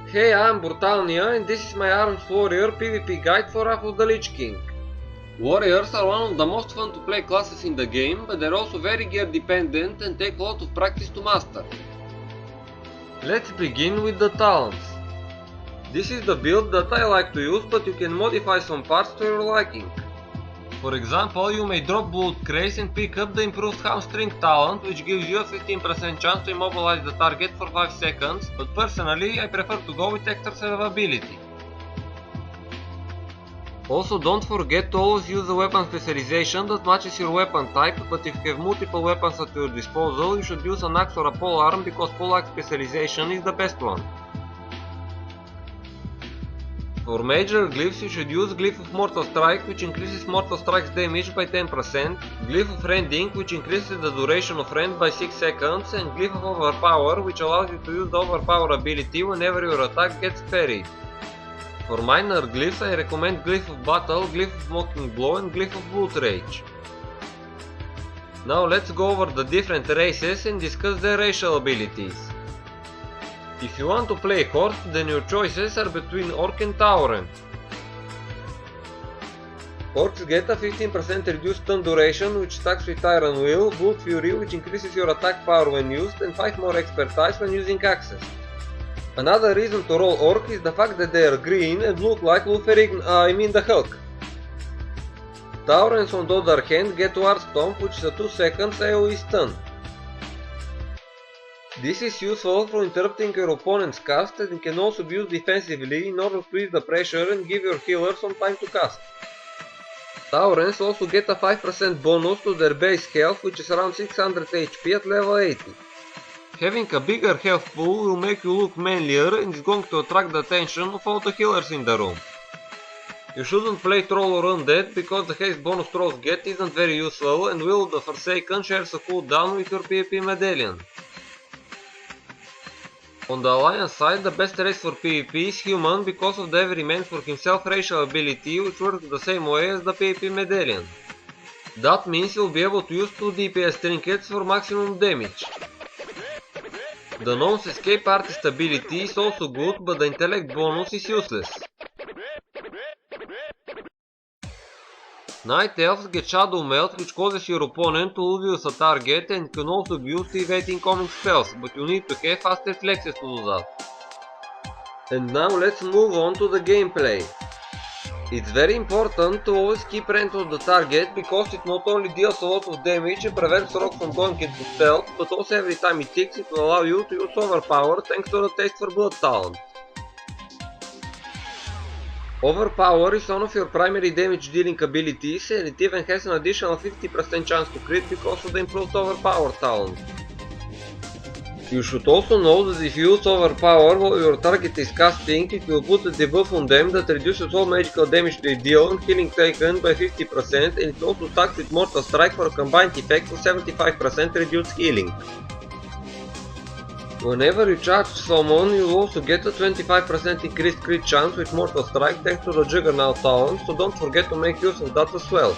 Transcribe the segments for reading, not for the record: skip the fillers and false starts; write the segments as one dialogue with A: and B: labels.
A: Hey, I'm Brutalnia and this is my Arms Warrior PvP guide for Wrathful the Lich King. Warriors are one of the most fun to play classes in the game, but they're also very gear dependent and take a lot of practice to master. Let's begin with the talents. This is the build that I like to use, but you can modify some parts to your liking. For example, you may drop Bullet Craze and pick up the improved Hamstring talent, which gives you a 15% chance to immobilize the target for 5 seconds, but personally I prefer to go with extra survivability. Also, don't forget to always use a weapon specialization that matches your weapon type, but if you have multiple weapons at your disposal, you should use an axe or a polearm because poleaxe specialization is the best one. For major glyphs, you should use Glyph of Mortal Strike, which increases Mortal Strike's damage by 10%, Glyph of Rending, which increases the duration of Rend by 6 seconds, and Glyph of Overpower, which allows you to use the Overpower ability whenever your attack gets parried. For minor glyphs, I recommend Glyph of Battle, Glyph of Mocking Blow, and Glyph of Blood Rage. Now let's go over the different races and discuss their racial abilities. If you want to play Horde, then your choices are between Orc and Tauren. Orcs get a 15% reduced stun duration, which stacks with Iron Will, Blood Fury, which increases your attack power when used, and 5 more expertise when using axes. Another reason to roll Orc is the fact that they are green and look like the Hulk. Taurens on the other hand get War Stomp, which is a 2 seconds AoE stun. This is useful for interrupting your opponent's cast and can also be used defensively in order to ease the pressure and give your healer some time to cast. Taurens also get a 5% bonus to their base health, which is around 600 HP at level 80. Having a bigger health pool will make you look manlier and is going to attract the attention of all the healers in the room. You shouldn't play Troll or Undead because the haste bonus trolls get isn't very useful, and Will of the Forsaken shares a cooldown with your PvP medallion. On the Alliance side, the best race for PvP is Human because of the every man for himself racial ability, which works the same way as the PvP medallion. That means you'll be able to use 2 DPS trinkets for maximum damage. The Gnome's escape artist ability is also good, but the intellect bonus is useless. Night Elves get Shadow Melt, which causes your opponent to lose a target and can also be used to evade incoming spells, but you need to have fast reflexes to do that. And now let's move on to the gameplay. It's very important to always keep rend on the target because it not only deals a lot of damage and prevents rocks from going into stealth, but also every time it ticks it will allow you to use Overpower thanks to the Taste for Blood talent. Overpower is one of your primary damage dealing abilities, and it even has an additional 50% chance to crit because of the improved Overpower talent. You should also know that if you use Overpower while your target is casting, it will put a debuff on them that reduces all magical damage they deal and healing taken by 50%, and it also stacks with Mortal Strike for a combined effect of 75% reduced healing. Whenever you charge someone, you will also get a 25% increased crit chance with Mortal Strike thanks to the Juggernaut talent, so don't forget to make use of that as well.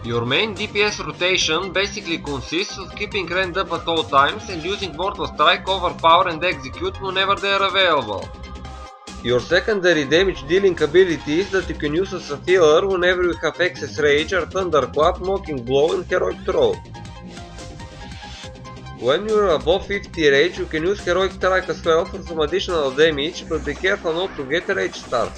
A: Your main DPS rotation basically consists of keeping rend up at all times and using Mortal Strike, Overpower and Execute whenever they are available. Your secondary damage dealing abilities that you can use as a healer whenever you have excess rage are Thunderclap, Mocking Blow and Heroic Throw. When you are above 50 rage, you can use Heroic Strike as well for some additional damage, but be careful not to get rage start.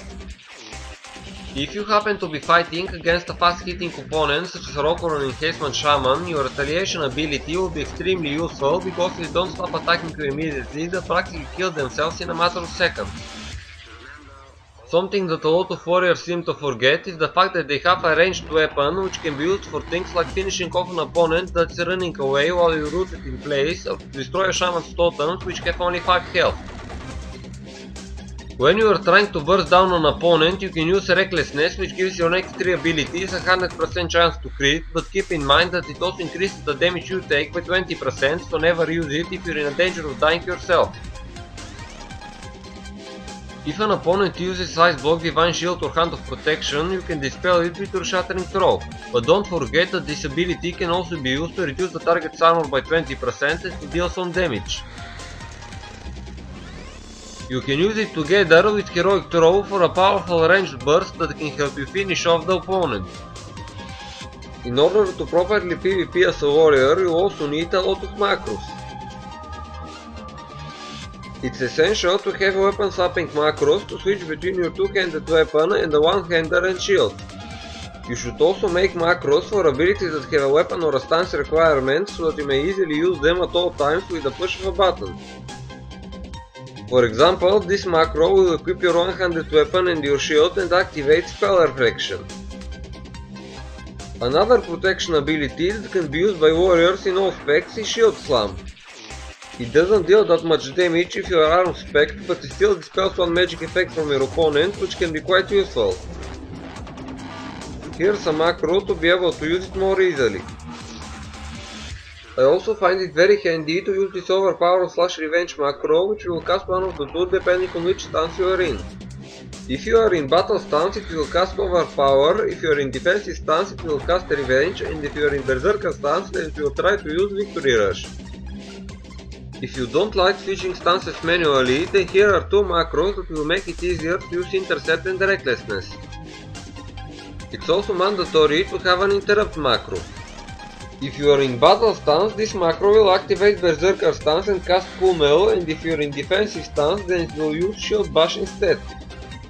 A: If you happen to be fighting against a fast hitting opponent such as Rock or an Enhancement Shaman, your Retaliation ability will be extremely useful because if they don't stop attacking you immediately, they'll practically kill themselves in a matter of seconds. Something that a lot of warriors seem to forget is the fact that they have a ranged weapon which can be used for things like finishing off an opponent that's running away while you root it in place, or to destroy a shaman's totems which have only 5 health. When you are trying to burst down an opponent, you can use Recklessness, which gives your next 3 abilities a 100% chance to crit, but keep in mind that it also increases the damage you take by 20%, so never use it if you're in danger of dying yourself. If an opponent uses Ice Block, Divine Shield or Hand of Protection, you can dispel it with your Shattering Throw, but don't forget that this ability can also be used to reduce the target's armor by 20% and to deal some damage. You can use it together with Heroic Throw for a powerful ranged burst that can help you finish off the opponent. In order to properly PvP as a warrior, you also need a lot of macros. It's essential to have weapon swapping macros to switch between your two-handed weapon and the one-hander and shield. You should also make macros for abilities that have a weapon or a stance requirement so that you may easily use them at all times with the push of a button. For example, this macro will equip your one-handed weapon and your shield and activate Spell Reflection. Another protection ability that can be used by warriors in all specs is Shield Slam. It doesn't deal that much damage if you are armed spec, but it still dispels one magic effect from your opponent, which can be quite useful. Here's a macro to be able to use it more easily. I also find it very handy to use this Overpower / Revenge macro, which will cast one of the two depending on which stance you are in. If you are in battle stance, it will cast Overpower, if you are in defensive stance, it will cast Revenge, and if you are in Berserker Stance, then it will try to use Victory Rush. If you don't like switching stances manually, then here are two macros that will make it easier to use Intercept and Recklessness. It's also mandatory to have an Interrupt macro. If you are in battle stance, this macro will activate Berserker Stance and cast Pummel, and if you are in defensive stance, then it will use Shield Bash instead.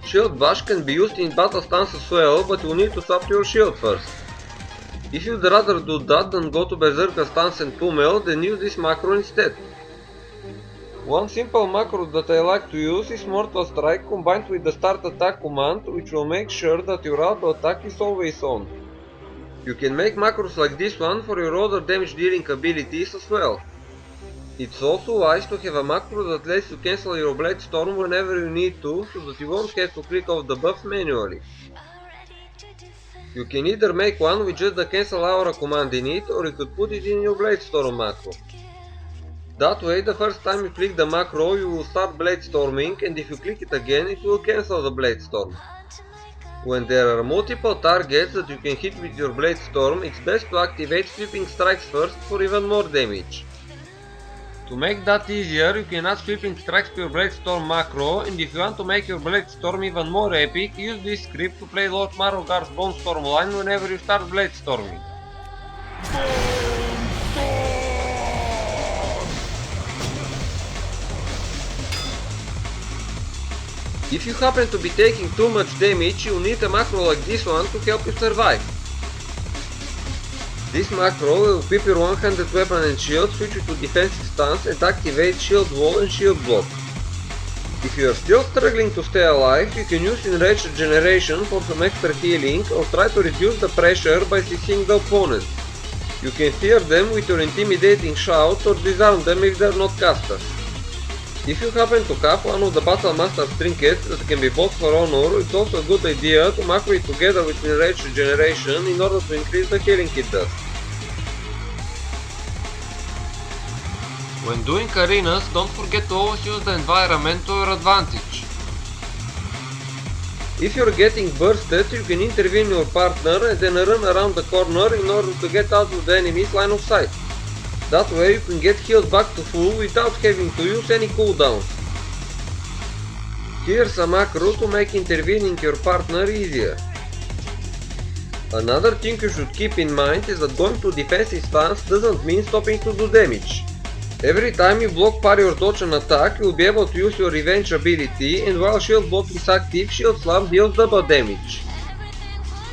A: Shield Bash can be used in battle stance as well, but you need to swap your shield first. If you'd rather do that than go to Berserker Stance and Pummel, then use this macro instead. One simple macro that I like to use is Mortal Strike combined with the Start Attack command, which will make sure that your auto attack is always on. You can make macros like this one for your other damage dealing abilities as well. It's also wise to have a macro that lets you cancel your Blade Storm whenever you need to, so that you won't have to click off the buffs manually. You can either make one with just the cancel aura command in it, or you could put it in your Blade Storm macro. That way, the first time you click the macro, you will start Blade Storming, and if you click it again, it will cancel the Blade Storm. When there are multiple targets that you can hit with your Blade Storm, it's best to activate Sweeping Strikes first for even more damage. To make that easier, you can add Sweeping Strikes to your Blade Storm macro, and if you want to make your Blade Storm even more epic, use this script to play Lord Marogar's Bone Storm line whenever you start Blade Storming. If you happen to be taking too much damage, you need a macro like this one to help you survive. This macro will equip your one-handed weapon and shield, switch you to defensive stance and activate Shield Wall and Shield Block. If you are still struggling to stay alive, you can use Enraged Regeneration for some extra healing or try to reduce the pressure by CCing the opponent. You can fear them with your Intimidating Shout or disarm them if they are not casters. If you happen to have one of the Battle Master's trinkets that can be bought for honor, it's also a good idea to macro it together with Enraged Regeneration in order to increase the healing it does. When doing arenas, don't forget to always use the environment to your advantage. If you're getting bursted, you can intervene your partner and then run around the corner in order to get out of the enemy's line of sight. That way you can get healed back to full without having to use any cooldowns. Here's a macro to make intervening your partner easier. Another thing you should keep in mind is that going to defensive stance doesn't mean stopping to do damage. Every time you block, parry or dodge an attack, you'll be able to use your Revenge ability, and while Shield Block is active, Shield Slam deals double damage.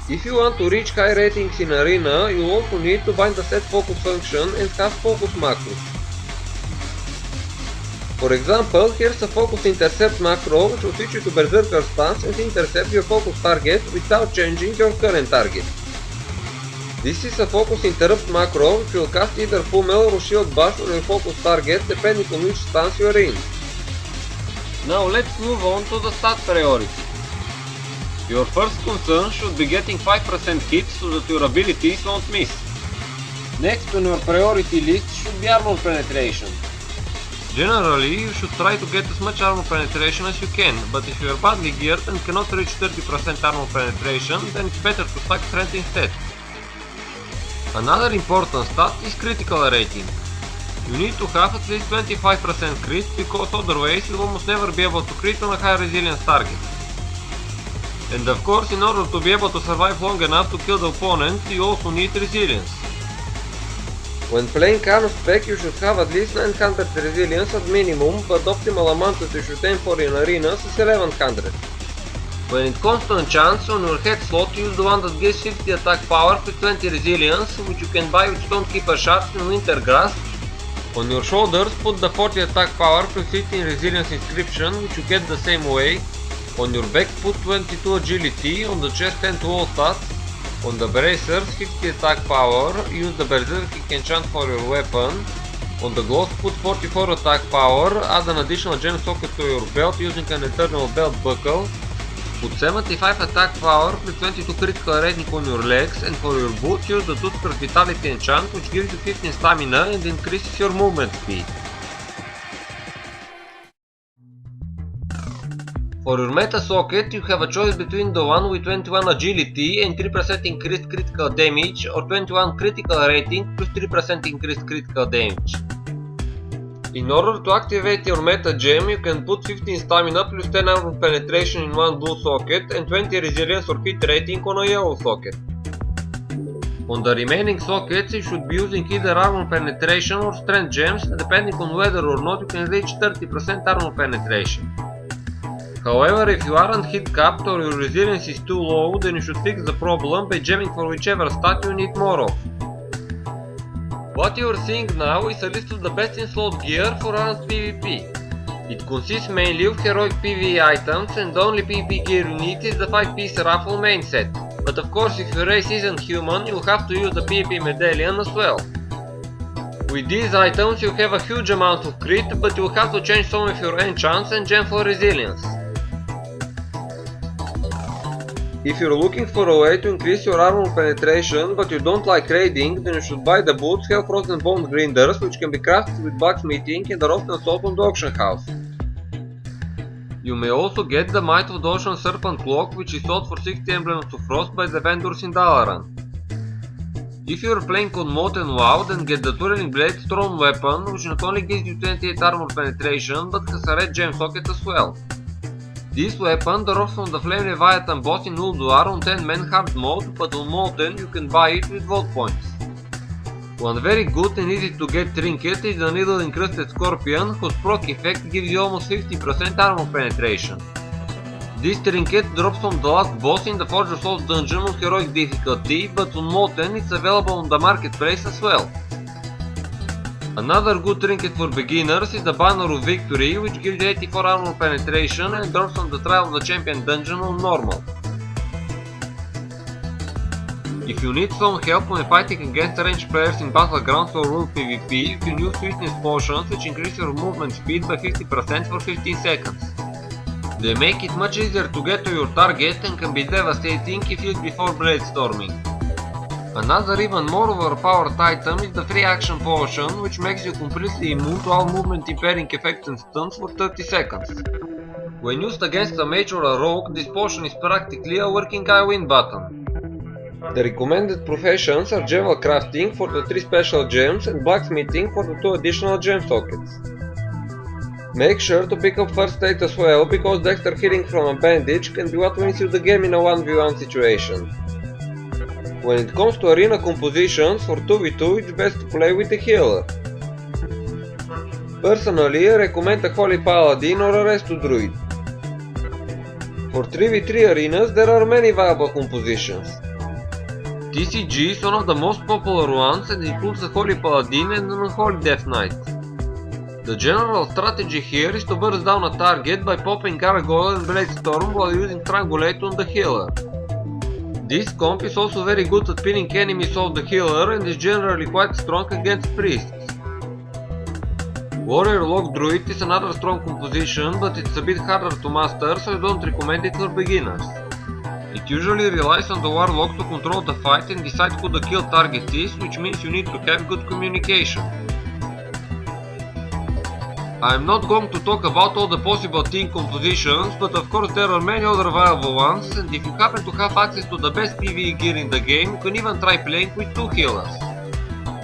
A: If you want to reach high ratings in Arena, you also need to bind the set focus function and have focus macros. For example, here's a focus Intercept macro which will switch you to Berserker Stance and intercept your focus target without changing your current target. This is a focus Interrupt macro which will cast either Pummel or Shield Bash on your focus target depending on which stance you are in. Now let's move on to the stat priority. Your first concern should be getting 5% hits so that your abilities won't miss. Next on your priority list should be armor penetration. Generally, you should try to get as much armor penetration as you can, but if you are badly geared and cannot reach 30% armor penetration, then it's better to stack strength instead. Another important stat is critical rating. You need to have at least 25% crit, because otherwise you'll almost never be able to crit on a high resilience target. And of course, in order to be able to survive long enough to kill the opponent, you also need resilience. When playing Arm spec, you should have at least 900 resilience at minimum, but the optimal amount that you should aim for in arenas is 1100. When it comes to enchants, on your head slot use the one that gives 50 attack power plus 20 resilience, which you can buy with Stonekeeper Shards in Winter Grasp. On your shoulders, put the 40 attack power plus 15 resilience inscription, which you get the same way. On your back, put 22 agility, on the chest 10 to all stats. On the bracers, 50 attack power, use the Berserker enchant for your weapon. On the gloves, put 44 attack power, add an additional gem socket to your belt using an eternal belt buckle. Put 75 attack power plus 22 critical rating on your legs, and for your boots use the Toothbrush Vitality enchant, which gives you 15 stamina and increases your movement speed. For your meta socket, you have a choice between the one with 21 agility and 3% increased critical damage, or 21 critical rating plus 3% increased critical damage. In order to activate your meta gem, you can put 15 stamina plus 10 armor penetration in one blue socket and 20 resilience or hit rating on a yellow socket. On the remaining sockets, you should be using either armor penetration or strength gems, depending on whether or not you can reach 30% armor penetration. However, if you aren't hit capped or your resilience is too low, then you should fix the problem by gemming for whichever stat you need more of. What you are seeing now is a list of the best in slot gear for Addons PvP. It consists mainly of heroic PvE items, and the only PvP gear you need is the 5-piece Wrathful main set. But of course, if your race isn't human, you'll have to use the PvP medallion as well. With these items you have a huge amount of crit, but you'll have to change some of your enchants and gem for resilience. If you're looking for a way to increase your armor penetration but you don't like raiding, then you should buy the boots Hellfrozen Bone Grinders, which can be crafted with blacksmithing and are often sold on the auction house. You may also get the Might of the Ocean Serpent Cloak, which is sold for 60 Emblems of Frost by the vendors in Dalaran. If you are playing on molten-wow, then get the Twirling Blade Thrown Weapon, which not only gives you 28 armor penetration, but has a red gem socket as well. This weapon drops from the Flame Leviathan boss in Ulduar on 10-man hard mode, but on Molten you can buy it with vault points. One very good and easy to get trinket is the Needle Encrusted Scorpion, whose proc effect gives you almost 50% armor penetration. This trinket drops from the last boss in the Forge of Souls dungeon on heroic difficulty, but on Molten it's available on the marketplace as well. Another good trinket for beginners is the Banner of Victory, which gives you 84 armor penetration and drops on the Trial of the Champion dungeon on normal. If you need some help when fighting against ranged players in Battlegrounds or World PvP, you can use Swiftness Potions, which increase your movement speed by 50% for 15 seconds. They make it much easier to get to your target and can be devastating if used before blade storming. Another even more overpowered item is the Free Action Potion, which makes you completely immune to all movement impairing effects and stuns for 30 seconds. When used against a mage or a rogue, this potion is practically a working I win button. The recommended professions are Gemel Crafting for the 3 special gems and Blacksmithing for the 2 additional gem sockets. Make sure to pick up First Aid as well, because the extra healing from a bandage can be what wins you the game in a 1v1 situation. When it comes to arena compositions, for 2v2 it's best to play with a healer. Personally, I recommend a Holy Paladin or a Resto Druid. For 3v3 arenas there are many viable compositions. TCG is one of the most popular ones and includes a Holy Paladin and an Unholy Death Knight. The general strategy here is to burst down a target by popping Gargoyle and Blade Storm while using Strangulate on the healer. This comp is also very good at pinning enemies off the healer and is generally quite strong against priests. Warrior Log Druid is another strong composition, but it's a bit harder to master, so I don't recommend it for beginners. It usually relies on the Warlock to control the fight and decide who the kill target is, which means you need to have good communication. I am not going to talk about all the possible team compositions, but of course there are many other viable ones, and if you happen to have access to the best PvE gear in the game, you can even try playing with 2 healers.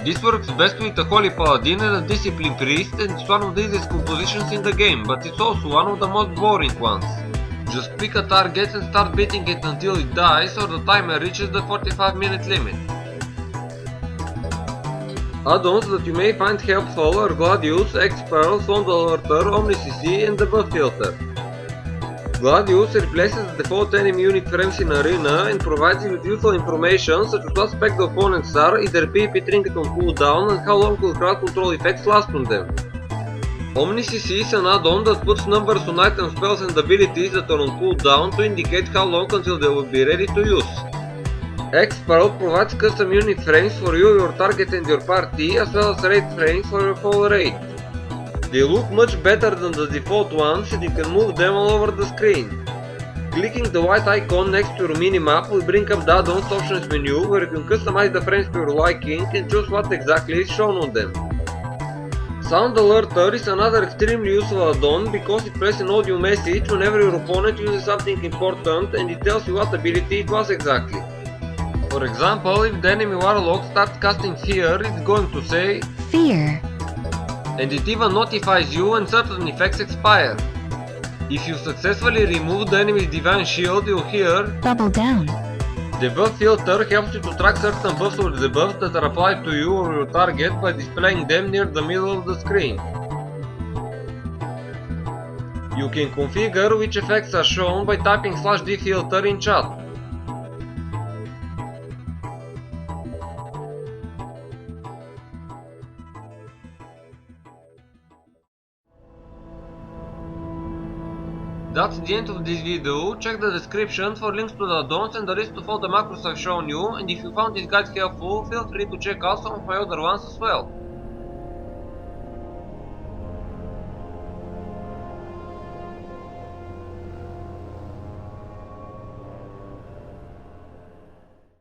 A: This works best with a Holy Paladin and a Discipline Priest, and it's one of the easiest compositions in the game, but it's also one of the most boring ones. Just pick a target and start beating it until it dies or the timer reaches the 45-minute limit. Add-ons that you may find helpful are Gladius, X-Pearl, Sound Alerter, Omni-CC and the Buff Filter. Gladius replaces the default enemy unit frames in Arena and provides you with useful information such as what spec the opponents are, either PvP trinket on cooldown and how long will crowd control effects last on them. Omni-CC is an add-on that puts numbers on item spells and abilities that are on cooldown to indicate how long until they will be ready to use. X-Pearl provides custom unit frames for you, your target and your party, as well as raid frames for your whole raid. They look much better than the default ones and you can move them all over the screen. Clicking the white icon next to your minimap will bring up the add-ons options menu where you can customize the frames to your liking and choose what exactly is shown on them. Sound Alerter is another extremely useful add-on because it plays an audio message whenever your opponent uses something important and it tells you what ability it was exactly. For example, if the enemy warlock starts casting Fear, it's going to say Fear. And it even notifies you when certain effects expire. If you successfully remove the enemy's divine shield, you'll hear Double Down. The buff filter helps you to track certain buffs or debuffs that are applied to you or your target by displaying them near the middle of the screen. You can configure which effects are shown by typing /dfilter in chat. That's the end of this video. Check the description for links to the add-ons and the list of all the macros I've shown you, and if you found this guide helpful, feel free to check out some of my other ones as well.